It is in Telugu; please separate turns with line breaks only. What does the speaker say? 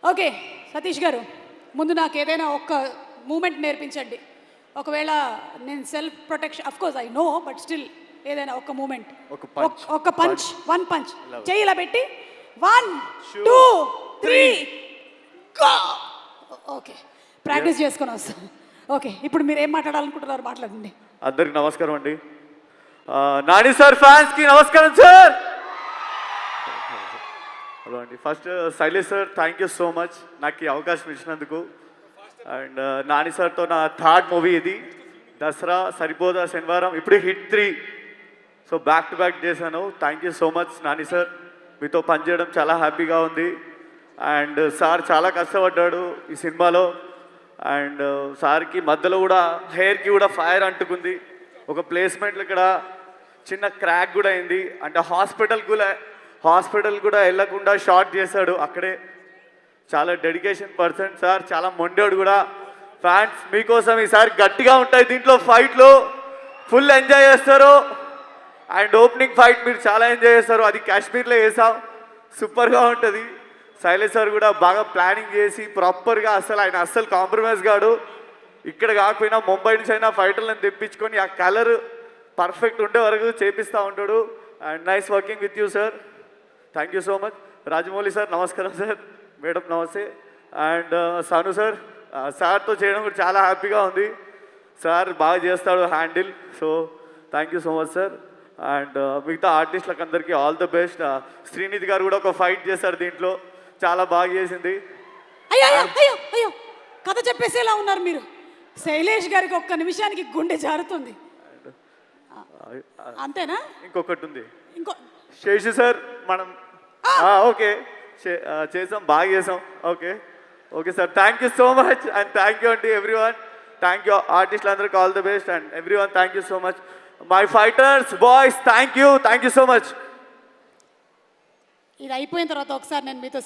ఓకే సతీష్ గారు, ముందు నాకు ఏదైనా ఒక్క మూమెంట్ నేర్పించండి. ఒకవేళ నేను self protection of course I know, but still ఏదైనా ఒక మూమెంట్, ఒక పంచ్, వన్ పంచ్ చెయ్యి ఇలా పెట్టి 1 2 3 గో. ఓకే, ప్రాక్టీస్ చేసుకొని వస్తాం. ఓకే, ఇప్పుడు మీరు ఏం మాట్లాడాలనుకుంటున్నారు మాట్లాడండి.
అందరికి నమస్కారం అండి. నాని సార్ ఫ్యాన్స్ కి నమస్కారం సార్. హలో అండి. First Shailesh sir, thank you so much నాకు ఈ అవకాశం ఇచ్చినందుకు. అండ్ నాని సార్తో నా థర్డ్ మూవీ ఇది. దసరా, సరిపోదా, శనివారం, ఇప్పుడు hit 3. So back to back చేశాను. Thank you so much Nani sir, మీతో పనిచేయడం చాలా హ్యాపీగా ఉంది. అండ్ సార్ చాలా కష్టపడ్డాడు ఈ సినిమాలో. అండ్ సార్కి మధ్యలో కూడా హెయిర్కి కూడా ఫైర్ అంటుకుంది. ఒక ప్లేస్మెంట్లో ఇక్కడ చిన్న క్రాక్ కూడా అయింది. అంటే హాస్పిటల్ కూడా వెళ్ళకుండా షార్ట్ చేశాడు అక్కడే. చాలా డెడికేషన్ పర్సన్ సార్, చాలా మొండోడు కూడా. ఫ్యాన్స్ మీకోసం ఈసారి గట్టిగా ఉంటాయి. దీంట్లో ఫైట్లు ఫుల్ ఎంజాయ్ చేస్తారు. అండ్ ఓపెనింగ్ ఫైట్ మీరు చాలా ఎంజాయ్ చేస్తారు. అది కాశ్మీర్లో వేసాం, సూపర్గా ఉంటుంది. శైలేష్ సార్ కూడా బాగా ప్లానింగ్ చేసి ప్రాపర్గా, ఆయన అస్సలు కాంప్రమైజ్ కాడు. ఇక్కడ కాకపోయినా ముంబై నుంచి అయినా ఫైటర్లను తెప్పించుకొని ఆ కలర్ పర్ఫెక్ట్ ఉండే వరకు చేపిస్తూ ఉంటాడు. And nice working with you sir, thank you so much. Rajamouli sir నమస్కారం సార్, మేడం నమస్తే. అండ్ సాను సార్, సార్తో చేయడం కూడా చాలా హ్యాపీగా ఉంది. సార్ బాగా చేస్తాడు handle. So thank you so much sir. And మిగతా ఆర్టిస్టులకు అందరికీ ఆల్ ద బెస్ట్. శ్రీనిధి గారు కూడా ఒక ఫైట్ చేశారు దీంట్లో, చాలా బాగా చేసింది.
అయ్యో అయ్యో అయ్యో, కథ చెప్పేసేలా ఉన్నారు మీరు. శైలేష్ గారికి ఒక్క నిమిషానికి గుండె జారుతుంది. అంతేనా?
ఇంకొకటి ఉంది.
ఇంకో
శేషు సార్, మనం ఓకే చేసాం, బాగా చేసాం. Okay okay sir, thank you so much. And thank you అండి ఎవ్రీవన్. థ్యాంక్ యూ ఆర్టిస్టులు అందరికీ all the best. And everyone thank you so much. My fighters boys, thank you so much.
ఇది అయిపోయిన తర్వాత ఒకసారి నేను మీతో